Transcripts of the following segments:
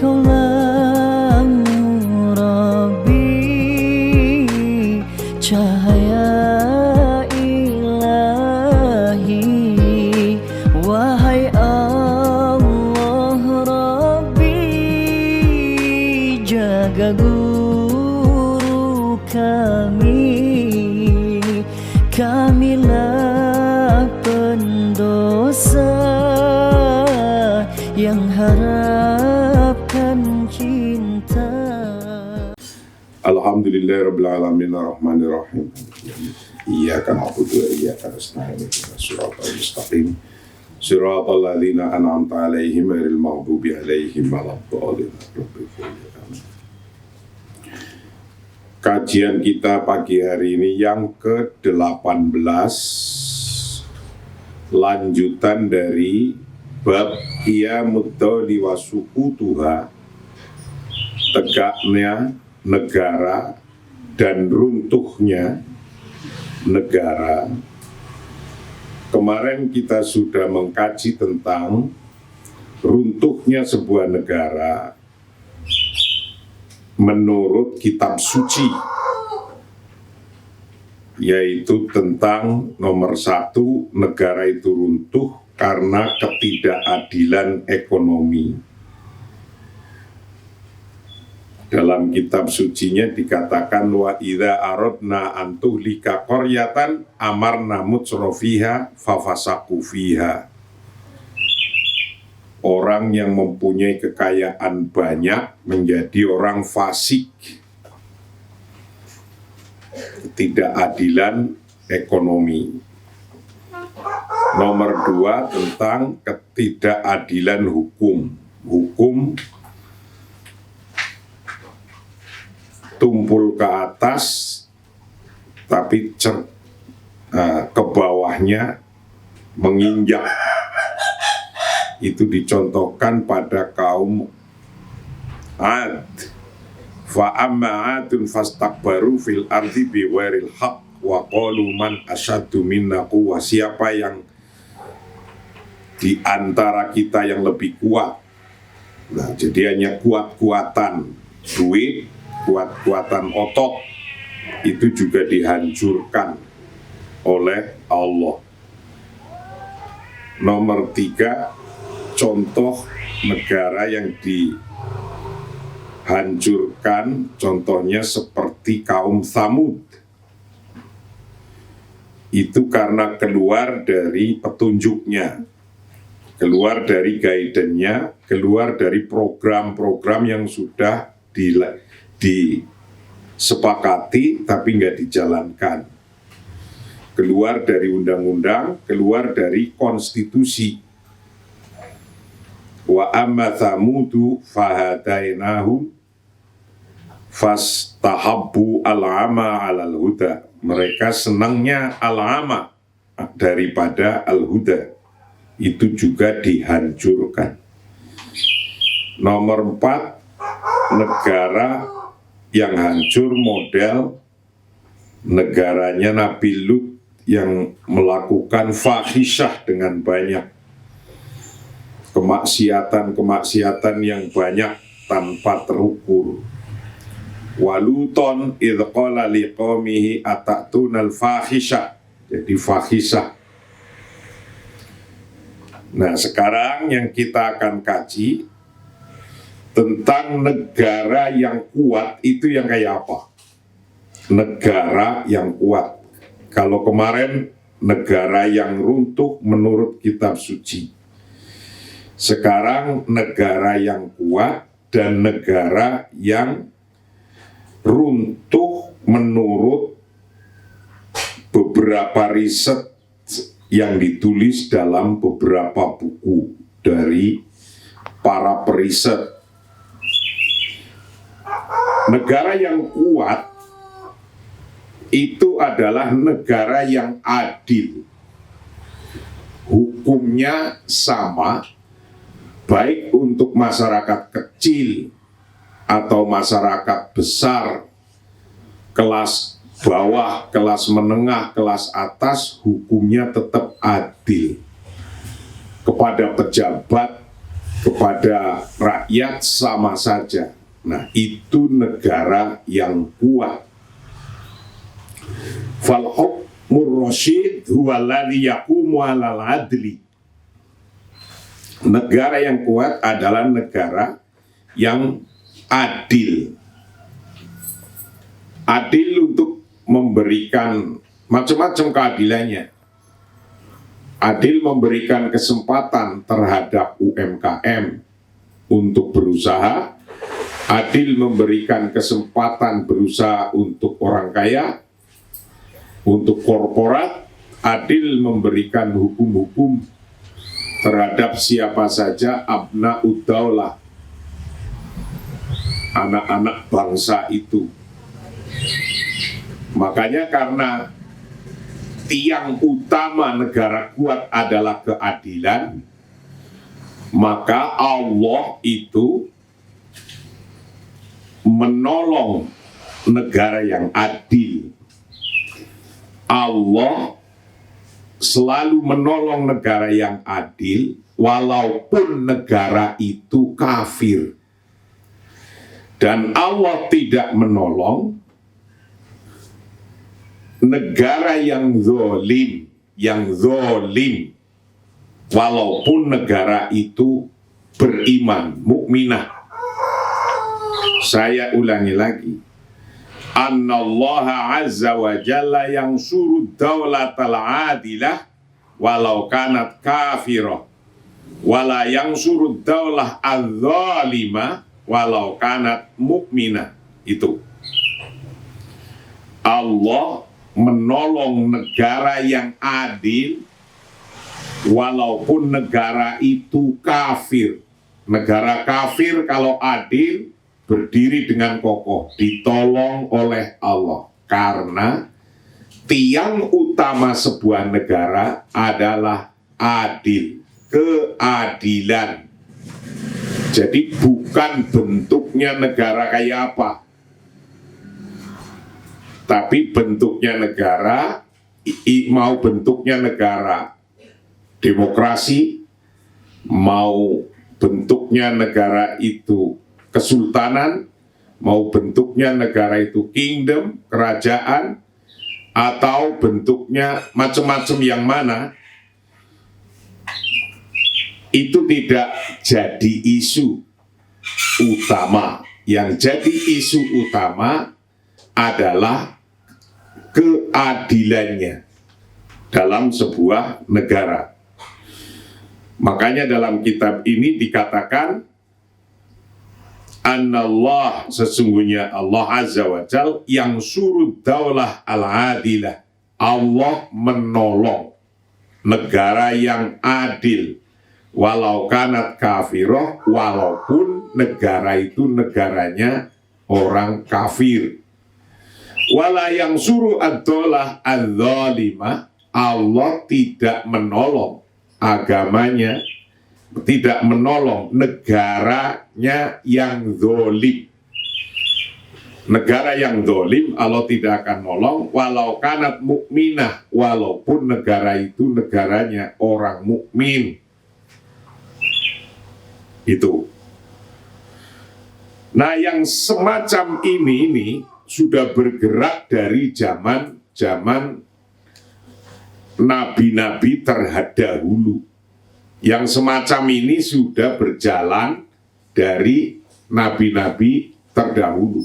Kaulah Rabbi, cahaya ilahi. Wahai Allah Rabbi, jaga guru kamilah pendosa yang harapkan cinta. Alhamdulillahirabbil alamin arrahmanirrahim. Iyyaka na'budu wa iyyaka nasta'in. Ihdinas siratal mustaqim. Siratal ladzina an'amta 'alaihim ghairil maghdubi 'alaihim waladdallin. Kajian kita pagi hari ini yang ke-18, lanjutan dari bab qiyamud dawli wa suqutuha, tegaknya negara dan runtuhnya negara. Kemarin kita sudah mengkaji tentang runtuhnya sebuah negara menurut kitab suci, yaitu tentang nomor 1, negara itu runtuh karena ketidakadilan ekonomi. Dalam kitab sucinya dikatakan wa idza aradna an tuhlika qaryatan amarna mutsrafiha fafasaqu fiha. Orang yang mempunyai kekayaan banyak menjadi orang fasik. Ketidakadilan ekonomi. Nomor 2 tentang ketidakadilan hukum. Hukum tumpul ke atas, tapi ke bawahnya menginjak. Itu dicontohkan pada kaum Ad. Fa amma 'adun fastakbaru fil ardi bighairil haqq wa qalu man asyaddu minna quwwah. Siapa yang di antara kita yang lebih kuat? Nah, jadi hanya kuat-kuatan duit, kuat-kuatan otot itu juga dihancurkan oleh Allah. Nomor 3, contoh negara yang dihancurkan, contohnya seperti kaum Tsamud. Itu karena keluar dari petunjuknya, keluar dari guidance-nya, keluar dari program-program yang sudah disepakati tapi nggak dijalankan. Keluar dari undang-undang, keluar dari konstitusi. Wa amma thamudu fahadainahum fastahabbu al-ama 'alal huda. Mereka senangnya al-ama daripada al-huda. Itu juga dihancurkan. Nomor 4, negara yang hancur model negaranya Nabi Lut yang melakukan fahisyah dengan banyak. Kemaksiatan yang banyak tanpa terukur. Waluton idh qala liqaumihi atatuna al-fahisyah. Jadi fahisyah. Nah, sekarang yang kita akan kaji tentang negara yang kuat itu yang kayak apa? Negara yang kuat. Kalau kemarin negara yang runtuh menurut kitab suci. Sekarang negara yang kuat dan negara yang runtuh menurut beberapa riset yang ditulis dalam beberapa buku dari para periset. Negara yang kuat itu adalah negara yang adil. Hukumnya sama, baik untuk masyarakat kecil atau masyarakat besar, kelas bawah, kelas menengah, kelas atas, hukumnya tetap adil. Kepada pejabat kepada rakyat sama saja. Nah, itu negara yang kuat. Fal hukmur rasyid huwa alladhi yaqumu 'alal 'adli. Negara yang kuat adalah negara yang adil. Adil untuk memberikan macam-macam keadilannya. Adil memberikan kesempatan terhadap UMKM untuk berusaha. Adil memberikan kesempatan berusaha untuk orang kaya, untuk korporat. Adil memberikan hukum-hukum terhadap siapa saja abna'ud daulah, anak-anak bangsa itu. Makanya karena tiang utama negara kuat adalah keadilan, maka Allah itu menolong negara yang adil. Allah selalu menolong negara yang adil walaupun negara itu kafir. Dan Allah tidak menolong negara yang zolim, walaupun negara itu beriman, mukminah. Saya ulangi lagi. Annallaha azza wa jalla yang suruh daulatal adilah walau kanat kafirah, wala yang suruh daulah az-zalimah walau kanat mukminah. Itu Allah menolong negara yang adil walaupun negara itu kafir. Negara kafir kalau adil berdiri dengan kokoh, ditolong oleh Allah. Karena tiang utama sebuah negara adalah adil, keadilan. Jadi bukan bentuknya negara kayak apa, tapi bentuknya negara, mau bentuknya negara demokrasi, mau bentuknya negara itu kesultanan, mau bentuknya negara itu kingdom, kerajaan, atau bentuknya macam-macam yang mana, itu tidak jadi isu utama. Yang jadi isu utama adalah keadilannya dalam sebuah negara. Makanya dalam kitab ini dikatakan Annallah, sesungguhnya Allah Azza wa Jal yang suruh daulah al-adilah. Allah menolong negara yang adil walau kanat kafirah, walaupun negara itu negaranya orang kafir. Wala yang suruh ad-daulah al-zalimah, Allah tidak menolong agamanya, tidak menolong negaranya yang zolim. Negara yang zolim Allah tidak akan nolong walau kanat mukminah, walaupun negara itu negaranya orang mukmin. Itu. Nah, yang semacam ini sudah bergerak dari zaman nabi-nabi terdahulu. Yang semacam ini sudah berjalan dari nabi-nabi terdahulu.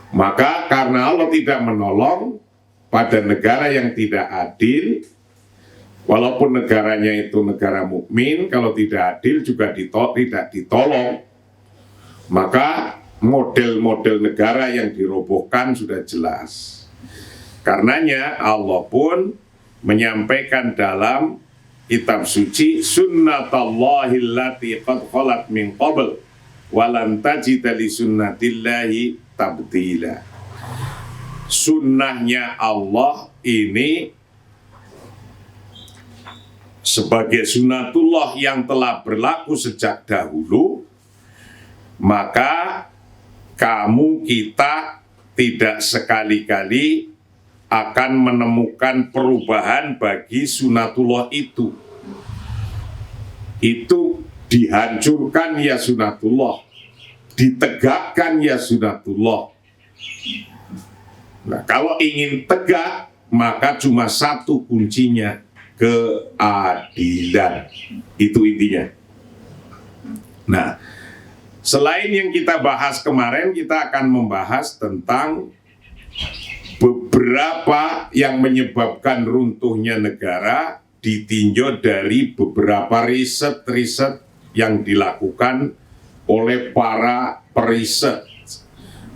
Maka karena Allah tidak menolong pada negara yang tidak adil, walaupun negaranya itu negara mukmin, kalau tidak adil juga tidak ditolong. Maka model-model negara yang dirobohkan sudah jelas. Karenanya Allah pun menyampaikan dalam kitab suci, sunnatallahi allati qad khalat min qabl walan tajida li sunnatillahi tabdila. Sunnahnya Allah ini sebagai sunnatullah yang telah berlaku sejak dahulu, maka kamu, kita tidak sekali-kali akan menemukan perubahan bagi sunatullah itu. Itu dihancurkan ya sunatullah, ditegakkan ya sunatullah. Nah, kalau ingin tegak, maka cuma satu kuncinya, keadilan. Itu intinya. Nah, selain yang kita bahas kemarin, kita akan membahas tentang beberapa yang menyebabkan runtuhnya negara ditinjau dari beberapa riset-riset yang dilakukan oleh para periset.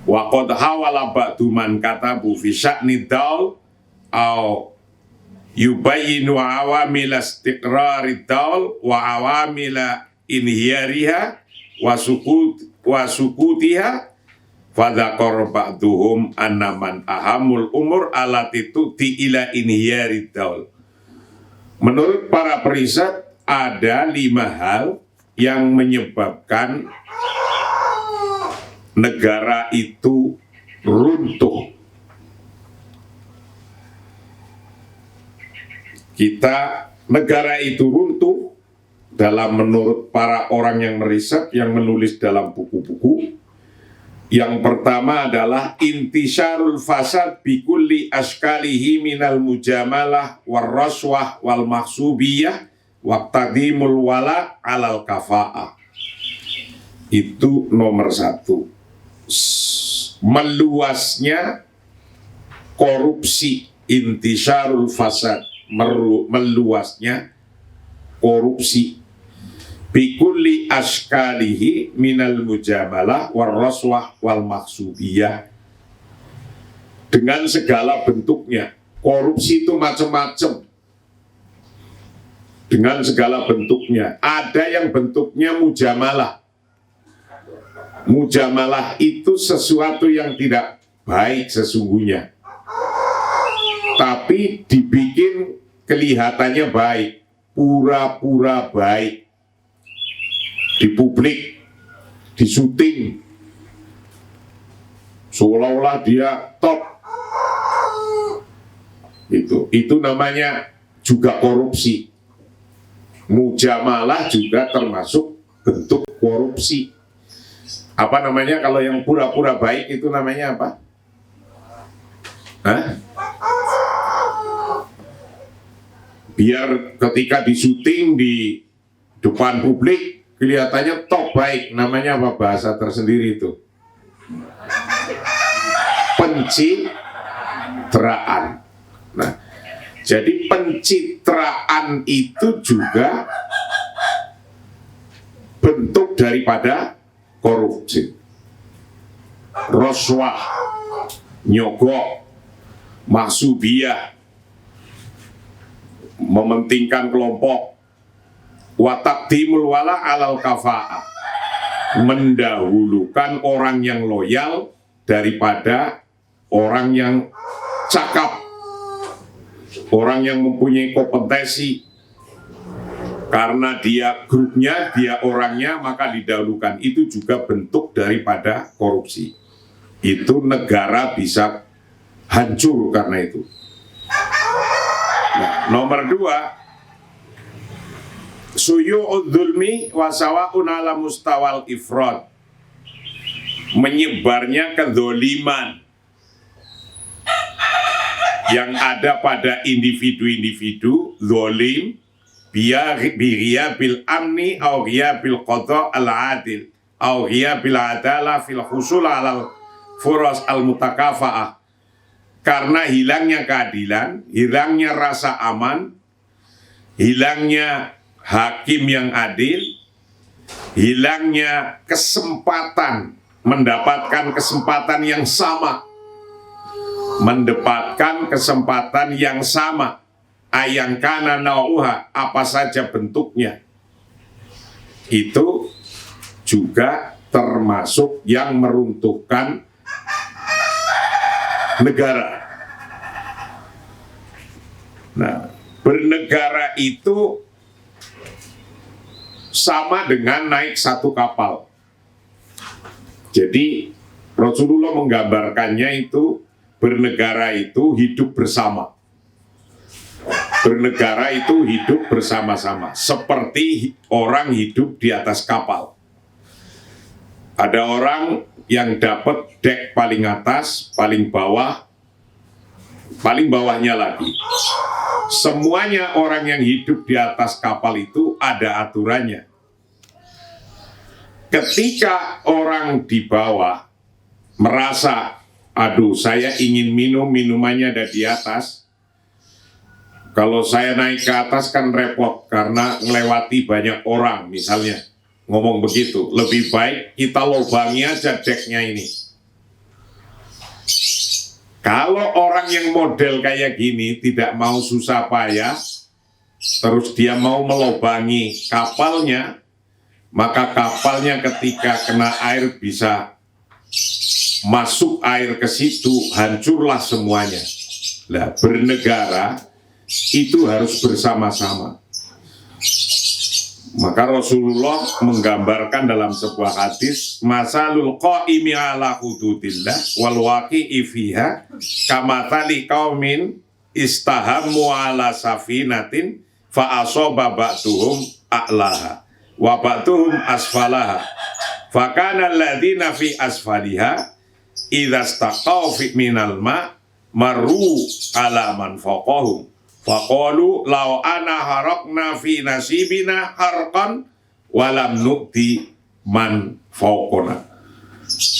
Wa qad hawala ba'du man katabu fi sya'ni daul au yubayyinu awamila istiqrari daul wa awamila inhiyariha wa sukutiha fadzakar ba'duhum anna man ahamul umur alati tu'ti ila inhiyari daul. Menurut para periset ada 5 hal yang menyebabkan negara itu runtuh. Negara itu runtuh menurut para orang yang meriset, yang menulis dalam buku-buku. Yang pertama adalah intisyarul fasad bikulli askalihi minal mujamalah warraswah wal mahsubiyah waqtadimul wala alal kafa'ah. Itu nomor 1. Meluasnya korupsi, intisyarul fasad, meluasnya korupsi. Bikulli askalihi minal mujamalah warraswah wal maksubiyah, dengan segala bentuknya. Korupsi itu macam-macam, dengan segala bentuknya. Ada yang bentuknya mujamalah. Mujamalah itu sesuatu yang tidak baik sesungguhnya, tapi dibikin kelihatannya baik, pura-pura baik. Di publik, di syuting, seolah-olah dia top. Itu namanya juga korupsi. Mujamalah juga termasuk bentuk korupsi. Apa namanya kalau yang pura-pura baik itu namanya apa? Hah? Biar ketika di syuting di depan publik kelihatannya top baik, namanya apa bahasa tersendiri itu? Pencitraan. Nah, jadi pencitraan itu juga bentuk daripada korupsi. Roswah, nyogok, maksubiyah, mementingkan kelompok, wa taqdimul wala alal kafa'ah, mendahulukan orang yang loyal daripada orang yang cakap, orang yang mempunyai kompetensi. Karena dia grupnya, dia orangnya, maka didahulukan. Itu juga bentuk daripada korupsi. Itu negara bisa hancur karena itu. Nah, nomor 2, suyu'ud dzulmi wa sawa'un ala mustawal ifrad, menyebarnya kezaliman yang ada pada individu-individu zalim biya bil amni au riya bil qada al adil au riya bil adalah fil husul al furas al mutakafa'ah, karena hilangnya keadilan, hilangnya rasa aman, hilangnya hakim yang adil, hilangnya kesempatan, mendapatkan kesempatan yang sama, mendapatkan kesempatan yang sama, ayangkana nauha, apa saja bentuknya. Itu juga termasuk yang meruntuhkan negara. Nah, bernegara itu sama dengan naik satu kapal. Jadi Rasulullah menggambarkannya itu bernegara itu hidup bersama. Bernegara itu hidup bersama-sama, seperti orang hidup di atas kapal. Ada orang yang dapat dek paling atas, paling bawah, paling bawahnya lagi. Semuanya orang yang hidup di atas kapal itu ada aturannya. Ketika orang di bawah merasa, aduh saya ingin minum, minumannya ada di atas. Kalau saya naik ke atas kan repot karena melewati banyak orang misalnya. Ngomong begitu, lebih baik kita lobangi aja deknya ini. Kalau orang yang model kayak gini tidak mau susah payah, terus dia mau melobangi kapalnya, maka kapalnya ketika kena air bisa masuk air ke situ, hancurlah semuanya. Nah, bernegara itu harus bersama-sama. Maka Rasulullah menggambarkan dalam sebuah hadis, masalul qaimi ala hududillah wal waqi'i fiha kamathali qaumin istahammu ala safinatin fa asaba ba'duhum a'laha wa ba'duhum asfalaha fa kana alladziina fi asfaliha idza istaqaw fi minal ma marru ala man faqahum faqalu law ana harakna fi nasibina harqan walam nu'ti man faqona.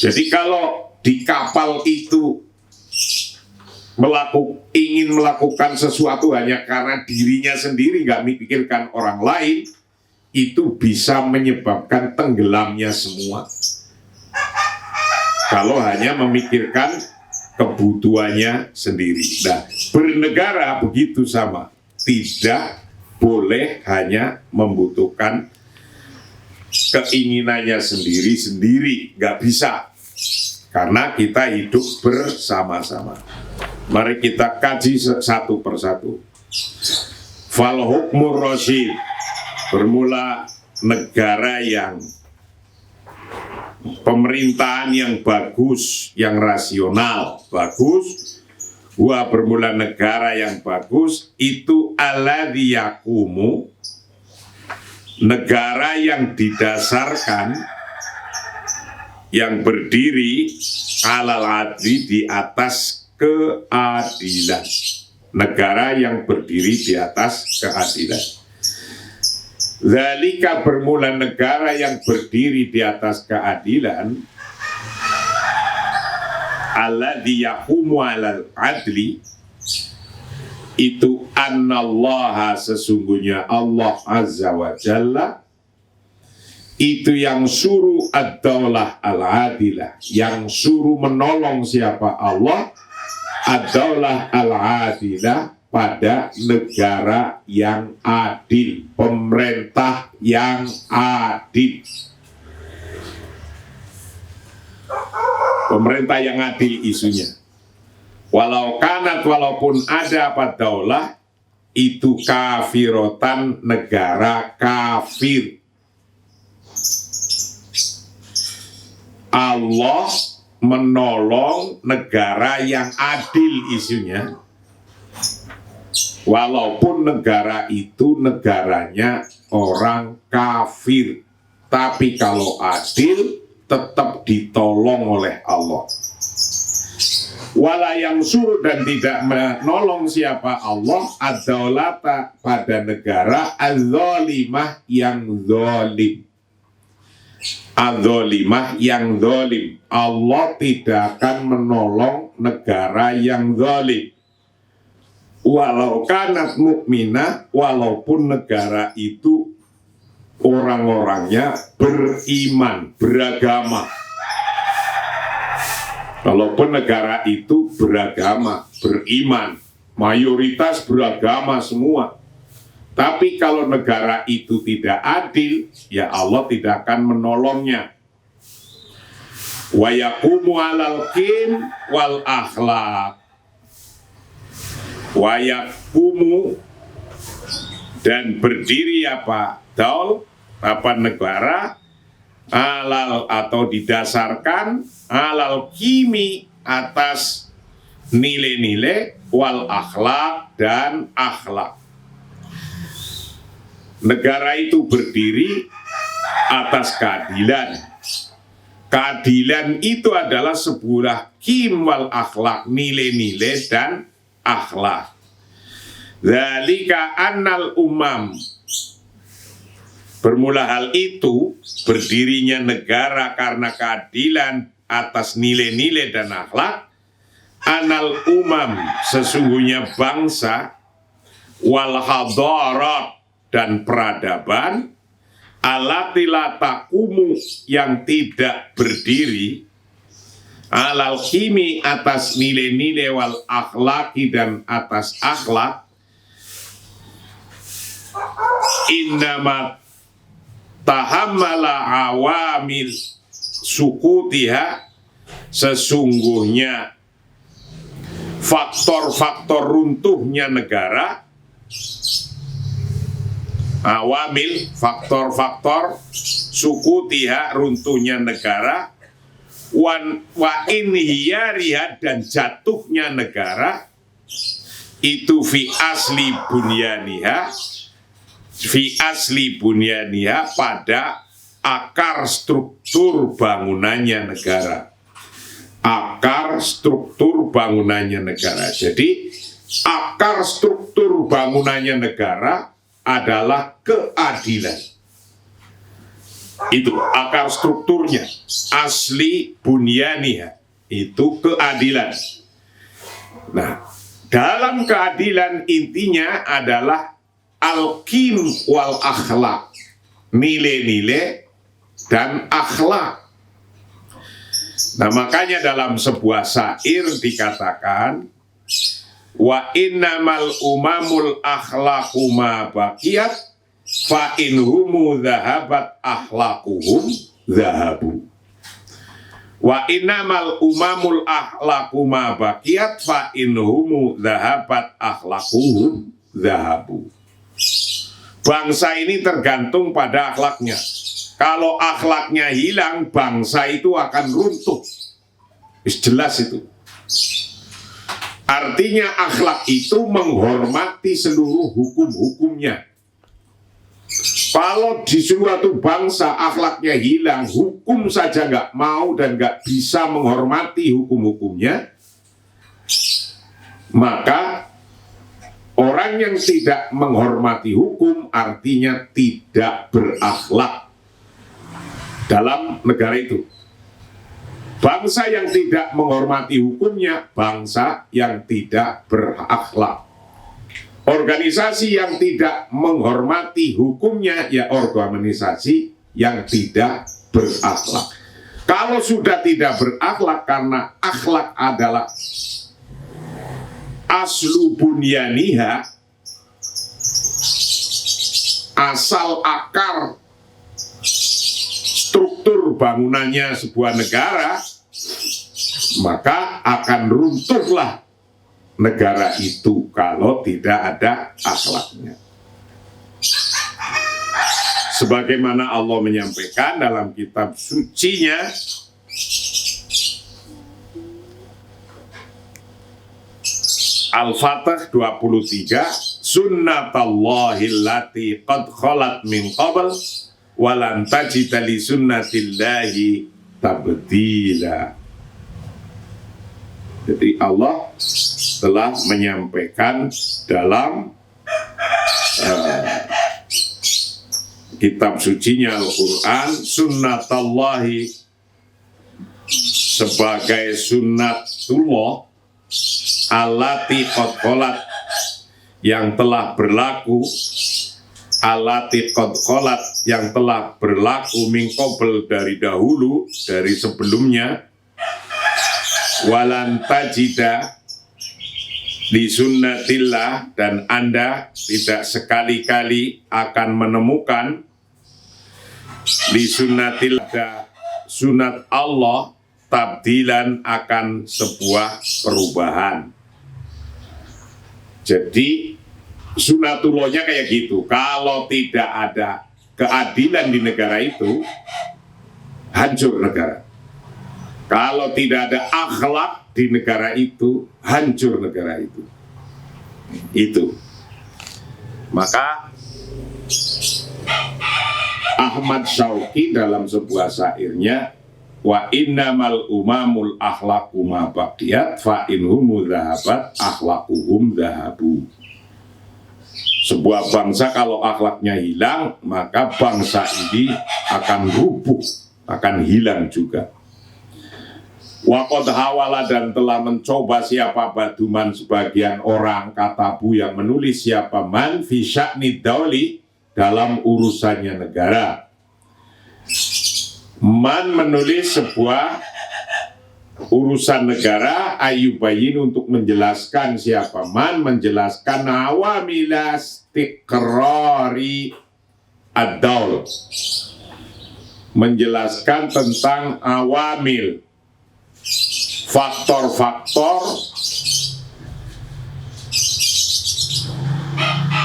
Jadi kalau di kapal itu ingin melakukan sesuatu hanya karena dirinya sendiri, nggak memikirkan orang lain, itu bisa menyebabkan tenggelamnya semua. Kalau hanya memikirkan kebutuhannya sendiri. Nah, bernegara begitu sama, tidak boleh hanya membutuhkan keinginannya sendiri-sendiri, nggak bisa, karena kita hidup bersama-sama. Mari kita kaji satu persatu. Fal hukmur rasyid, bermula negara yang pemerintahan yang bagus, yang rasional, bagus. Bermula negara yang bagus itu alladzi yaqumu, negara yang didasarkan, yang berdiri alal adli, di atas keadilan. Negara yang berdiri di atas keadilan. Zalika, bermula negara yang berdiri di atas keadilan, alladzi yaqumu alal adli, itu annallaha, sesungguhnya Allah azza wa jalla itu yang suruh ad-daulah al-adilah, yang suruh menolong siapa? Allah, ad-daulah al-adilah, pada negara yang adil, pemerintah yang adil. Pemerintah yang adil isunya. Walaupun ada apa daulah, itu kafirotan, negara kafir. Allah menolong negara yang adil isunya. Walaupun negara itu negaranya orang kafir, tapi kalau adil tetap ditolong oleh Allah. Wala yang suruh, dan tidak menolong siapa? Allah ad-daulata, pada negara az-zalimah, yang zalim. Az-zalimah, yang zalim. Allah tidak akan menolong negara yang zalim. Walau kanat mukminah, walaupun negara itu orang-orangnya beriman, beragama. Walaupun negara itu beragama, beriman, mayoritas beragama semua. Tapi kalau negara itu tidak adil, ya Allah tidak akan menolongnya. Wa yaqumu alal qim wal akhlaq. Wa yaqumu, dan berdiri apa? Daul, apa negara, alal, atau didasarkan alal kimi, atas nilai-nilai, wal akhlak, dan akhlak. Negara itu berdiri atas keadilan. Keadilan itu adalah sebuah qim wal akhlak, nilai-nilai dan akhlak. Dzalika annal umam, bermula hal itu berdirinya negara karena keadilan atas nilai-nilai dan akhlak. Anal umam, sesungguhnya bangsa, wal hadarat, dan peradaban, alati la taqumu, yang tidak berdiri, alal kimi, atas nilai-nilai, wal akhlaki, dan atas akhlak, innama tahammala awamil sukutiha, sesungguhnya faktor-faktor runtuhnya negara, awamil, faktor-faktor sukutiha, runtuhnya negara, wa inhiyariha, dan jatuhnya negara, itu fi asli bunyaniha, pada akar struktur bangunannya negara. Akar struktur bangunannya negara. Jadi akar struktur bangunannya negara adalah keadilan. Itu akar strukturnya, asli bunyaniha, itu keadilan. Nah, dalam keadilan intinya adalah al-qim wal akhlak, nilai-nilai dan akhlak. Nah, makanya dalam sebuah syair dikatakan, wa innamal umamul akhlaqu ma baqiyat, fa inhumu dhahabat akhlaquhum dhahabu. Wa innamal umamul akhlaqu ma baqiyat, fa inhumu dhahabat akhlaquhum dhahabu. Bangsa ini tergantung pada akhlaknya. Kalau akhlaknya hilang, bangsa itu akan runtuh. Jelas itu. Artinya akhlak itu menghormati seluruh hukum-hukumnya. Kalau di suatu bangsa akhlaknya hilang, hukum saja nggak mau dan nggak bisa menghormati hukum-hukumnya, maka orang yang tidak menghormati hukum artinya tidak berakhlak dalam negara itu. Bangsa yang tidak menghormati hukumnya, bangsa yang tidak berakhlak. Organisasi yang tidak menghormati hukumnya, ya organisasi yang tidak berakhlak. Kalau sudah tidak berakhlak, karena akhlak adalah aslu bunyaniha, asal akar struktur bangunannya sebuah negara, maka akan runtuhlah negara itu kalau tidak ada akhlaknya. Sebagaimana Allah menyampaikan dalam kitab sucinya, Al-Fatih 23, sunnatallahi allati qad khalat min qabl walan tajida li sunnatillahi tabdila. Jadi Allah telah menyampaikan dalam kitab sucinya Al-Quran, sunnatallahi sebagai sunnatullah allati qad khalat, yang telah berlaku, allati qad khalat, yang telah berlaku min qabl, dari dahulu, dari sebelumnya, walan tajida li sunnatillah, dan Anda tidak sekali-kali akan menemukan li sunnatillah, sunat Allah, tabdilan, akan sebuah perubahan. Jadi sunatullahnya kayak gitu. Kalau tidak ada keadilan di negara itu, hancur negara. Kalau tidak ada akhlak di negara itu, hancur negara itu. Itu. Maka Ahmad Syauqi dalam sebuah syairnya, wa innamal umamul akhlaqu ma baqiyat fa inhum dhahabat akhlaquhum dhahabu. Sebuah bangsa kalau akhlaknya hilang, maka bangsa ini akan rubuh, akan hilang juga. Waqad hawala, dan telah mencoba siapa baduman sebagian orang, katabu yang menulis siapa man fi sya'ni dauli, dalam urusannya negara. Man menulis sebuah urusan negara, ayubayin untuk menjelaskan siapa man, menjelaskan awamilas tikrari ad-daul, menjelaskan tentang awamil, faktor-faktor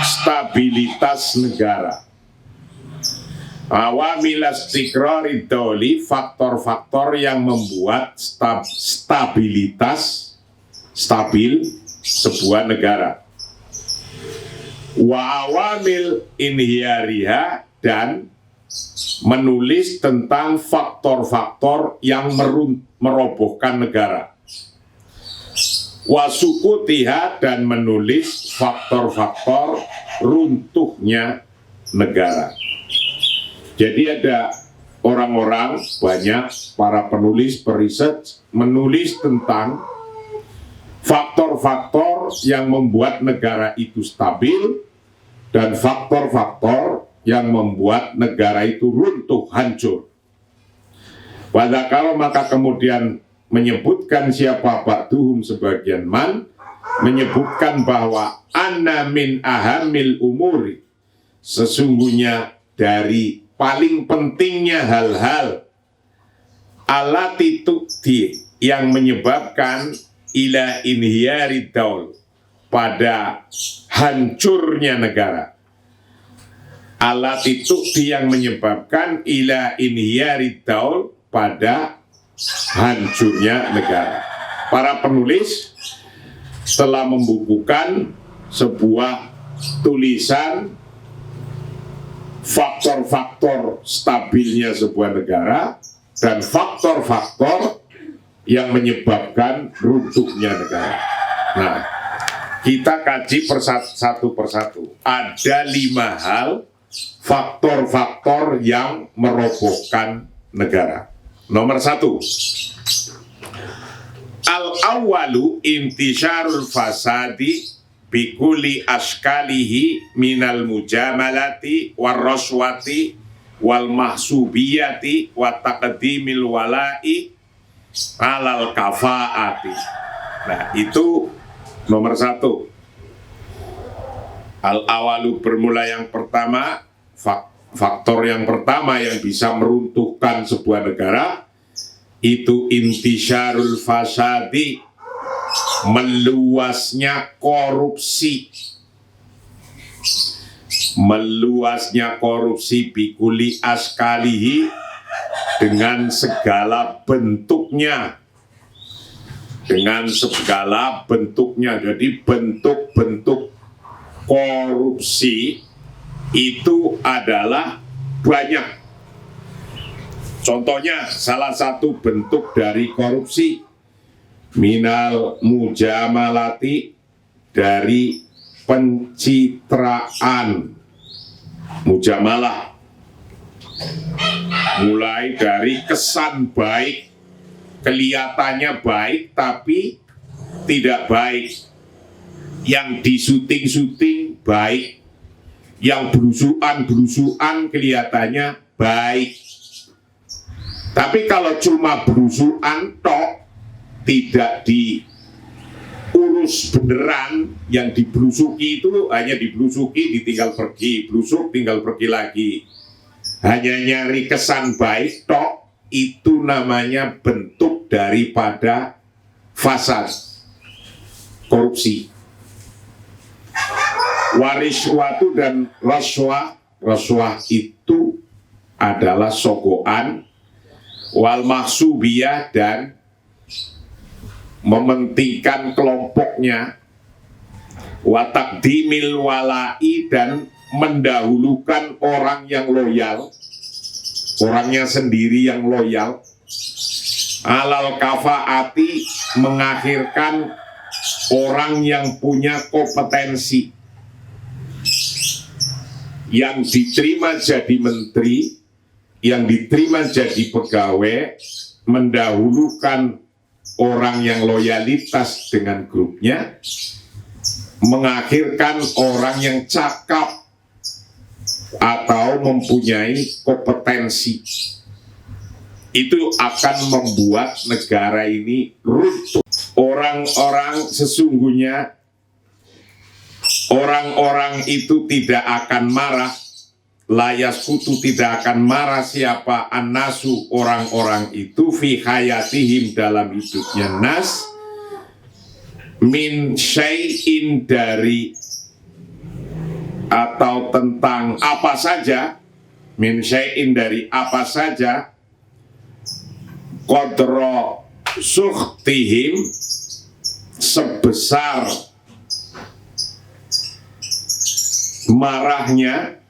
stabilitas negara. Awamilas tikrari doli, faktor-faktor yang membuat stabilitas, stabil sebuah negara. Wa awamil inhiyariha, dan menulis tentang faktor-faktor yang merobohkan negara. Wasukutiha, dan menulis faktor-faktor runtuhnya negara. Jadi ada orang-orang banyak, para penulis, periset, menulis tentang faktor-faktor yang membuat negara itu stabil dan faktor-faktor yang membuat negara itu runtuh, hancur. Pada kalau maka kemudian menyebutkan siapa ba'duhum sebagian man, menyebutkan bahwa anna min ahamil umuri, sesungguhnya dari paling pentingnya hal-hal alati tu'ti, yang menyebabkan ila inhiyari daul, pada hancurnya negara. Alati tu'ti, yang menyebabkan ila inhiyari daul, pada hancurnya negara. Para penulis telah membukukan sebuah tulisan faktor-faktor stabilnya sebuah negara dan faktor-faktor yang menyebabkan runtuhnya negara. Nah, kita kaji satu persatu. Ada 5 hal faktor-faktor yang merobohkan negara. Nomor 1, al-awwalu intisyarul fasadi bikuli askalihi minal mujamalati warraswati wal mahsubiyati wa taqdimil walai alal kafaati. Nah, itu nomor 1. Al-awalu, bermula yang pertama, faktor yang pertama yang bisa meruntuhkan sebuah negara itu intisyarul fasadi, meluasnya korupsi. Meluasnya korupsi bikuli askalihi, dengan segala bentuknya. Dengan segala bentuknya. Jadi bentuk-bentuk korupsi itu adalah banyak. Contohnya, salah satu bentuk dari korupsi, minal mujamalati, dari pencitraan, mujamalah, mulai dari kesan baik, kelihatannya baik tapi tidak baik, yang disuting-suting baik, yang belusuan kelihatannya baik. Tapi kalau cuma belusuan tok, tidak diurus beneran, yang dibelusuki itu hanya dibelusuki, ditinggal pergi, belusuk tinggal pergi lagi, hanya nyari kesan baik tok, itu namanya bentuk daripada fasad, korupsi. Wariswatu dan raswah, raswah itu adalah sogoan, wal mahsubiyah, dan mementingkan kelompoknya, wa taqdimil walai, dan mendahulukan orang yang loyal orangnya sendiri yang loyal. Alal kafaati, mengakhirkan orang yang punya kompetensi, yang diterima jadi menteri, yang diterima jadi pegawai, mendahulukan orang yang loyalitas dengan grupnya, mengakhirkan orang yang cakap atau mempunyai kompetensi. Itu akan membuat negara ini runtuh. Orang-orang sesungguhnya, orang-orang itu tidak akan marah. Layas kutu, tidak akan marah siapa annasu, orang-orang itu fi hayatihim, dalam hidupnya nas, min syai'in, dari atau tentang apa saja, min syai'in, dari apa saja, qadra sukhtihim, sebesar marahnya,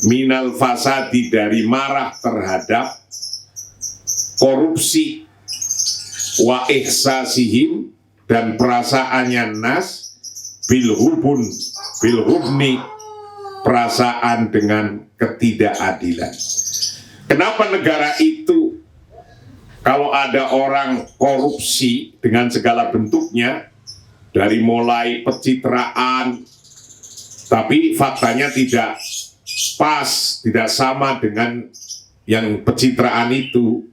minal fasadi, dari marah terhadap korupsi, wa ihsasihim, dan perasaannya nas, bilhubni, perasaan dengan ketidakadilan. Kenapa negara itu kalau ada orang korupsi dengan segala bentuknya, dari mulai pencitraan, tapi faktanya tidak pas, tidak sama dengan yang pencitraan itu.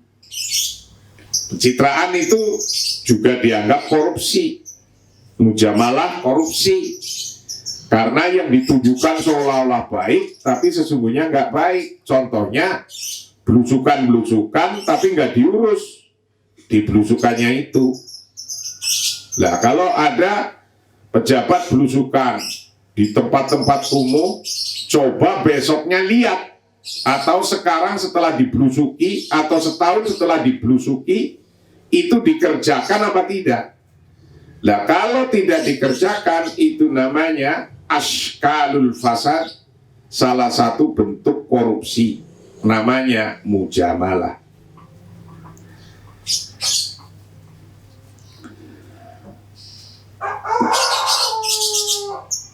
Pencitraan itu juga dianggap korupsi, mujamalah korupsi, karena yang ditujukan seolah-olah baik, tapi sesungguhnya nggak baik. Contohnya belusukan-belusukan, tapi nggak diurus di belusukannya itu. Nah, kalau ada pejabat belusukan di tempat-tempat umum, coba besoknya lihat, atau sekarang setelah dibelusuki, atau setahun setelah dibelusuki, itu dikerjakan apa tidak? Nah, kalau tidak dikerjakan, itu namanya askalul fasad, salah satu bentuk korupsi, namanya mujamalah.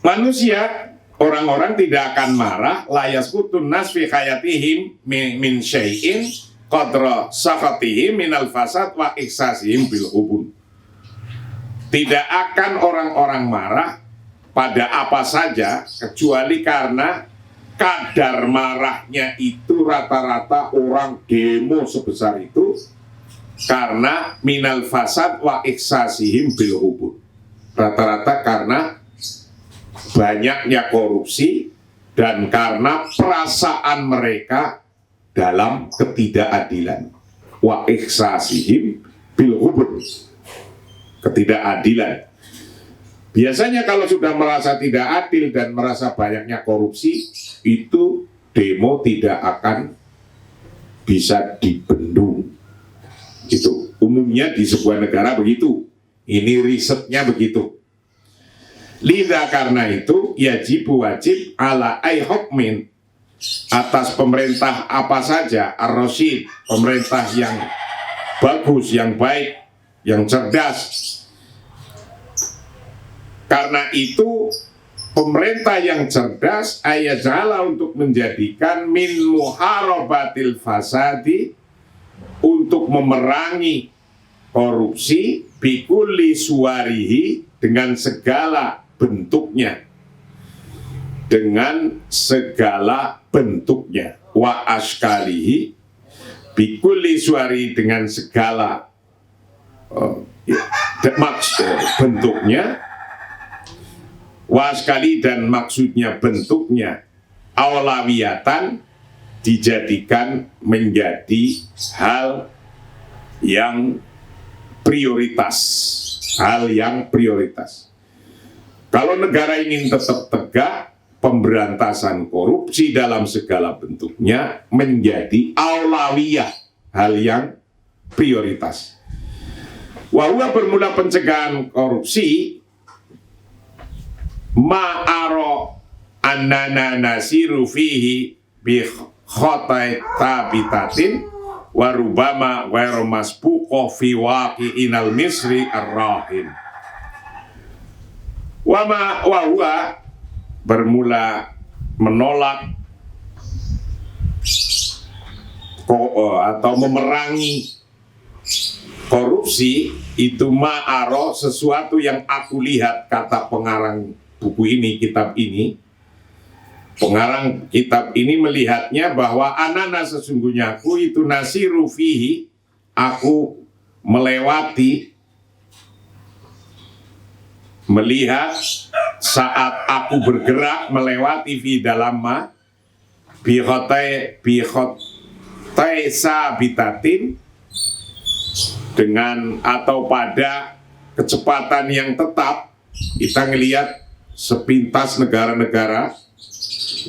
Manusia, orang-orang tidak akan marah, layas kutun nas fi hayatihim min syai'in qadra sakhatihim minal fasad wa iksasihim bil hubun. Tidak akan orang-orang marah pada apa saja, kecuali karena kadar marahnya itu rata-rata orang demo sebesar itu karena minal fasad wa iksasihim bil hubun. Rata-rata karena banyaknya korupsi dan karena perasaan mereka dalam ketidakadilan. Wa ikhsasihim bil hubun, ketidakadilan. Biasanya kalau sudah merasa tidak adil dan merasa banyaknya korupsi, itu demo tidak akan bisa dibendung. Itu umumnya di sebuah negara begitu. Ini risetnya begitu. Lidha, karena itu wajib ala ay hukmin, atas pemerintah apa saja, ar-rasyid, pemerintah yang bagus, yang baik, yang cerdas. Karena itu pemerintah yang cerdas ayajala, untuk menjadikan min muharabatil fasadi, untuk memerangi korupsi, bikulli suwarihi, dengan segala bentuknya, dengan segala bentuknya, wa askalihi, bikulli suwari, dengan segala bentuknya, wa askali, dan maksudnya bentuknya, awlawiyatan, dijadikan menjadi hal yang prioritas, hal yang prioritas. Kalau negara ingin tetap tegak, pemberantasan korupsi dalam segala bentuknya menjadi aulawiyah, hal yang prioritas. Wahwa, bermula pencegahan korupsi, ma'aro annana nasiru fihi bi khotai tabitatin warubama ghairu masbuqo fi waqi'inal misri ar-rahin. Wama wahua bermula menolak atau memerangi korupsi itu ma'aro sesuatu yang aku lihat, kata pengarang buku ini, kitab ini. Pengarang kitab ini melihatnya bahwa anana sesungguhnya aku itu nasiru fihi, aku melewati, melihat saat aku bergerak melewati fi dalam ma bihotai sabitatin, dengan atau pada kecepatan yang tetap. Kita ngelihat sepintas negara-negara,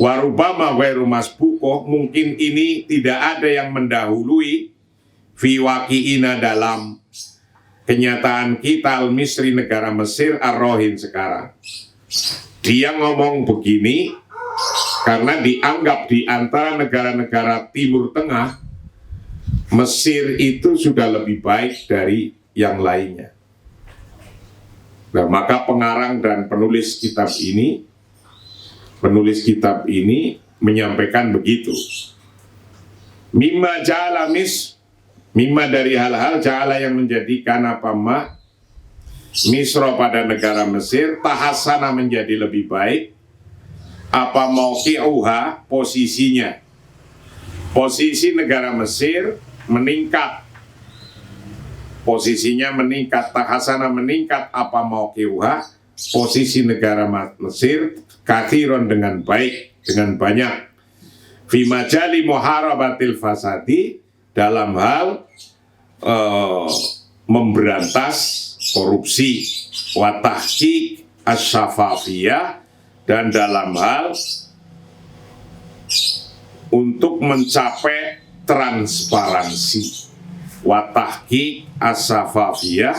warubama ghairu masbuqo, mungkin ini tidak ada yang mendahului fi waqi'ina, dalam kenyataan kita al-Misri, negara Mesir ar-Rahin sekarang. Dia ngomong begini karena dianggap di antara negara-negara Timur Tengah, Mesir itu sudah lebih baik dari yang lainnya. Nah, maka pengarang dan penulis kitab ini menyampaikan begitu. Mimma dari hal-hal ja'ala yang menjadikan apa ma Misra pada negara Mesir tahasana menjadi lebih baik, apa mauqi'uha posisinya. Posisi negara Mesir meningkat, posisinya meningkat, tahasana meningkat, apa mauqi'uha posisi negara Mesir kathiron dengan baik, dengan banyak, fi majali muharabatil fasadi, dalam hal memberantas korupsi, wa tahqiq asy-syafafiyah, dan dalam hal untuk mencapai transparansi, wa tahqiq asy-syafafiyah,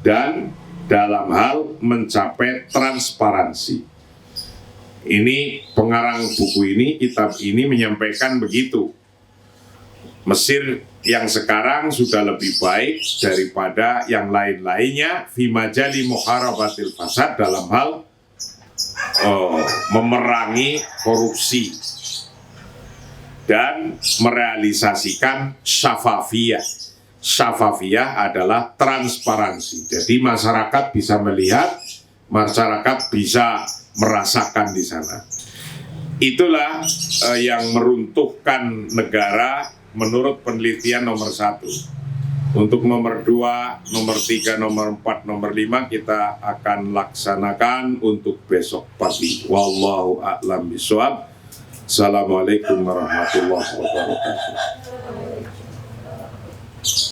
dan dalam hal mencapai transparansi. Ini pengarang buku ini, kitab ini menyampaikan begitu. Mesir yang sekarang sudah lebih baik daripada yang lain-lainnya fi majali muharabatil fasad, dalam hal memerangi korupsi dan merealisasikan syafafiyah. Syafafiyah adalah transparansi. Jadi masyarakat bisa melihat, masyarakat bisa merasakan di sana. Itulah yang meruntuhkan negara menurut penelitian nomor 1. Untuk nomor 2, nomor 3, nomor 4, nomor 5 kita akan laksanakan untuk besok pagi. Wallahu a'lam bishawab. Assalamualaikum warahmatullahi wabarakatuh.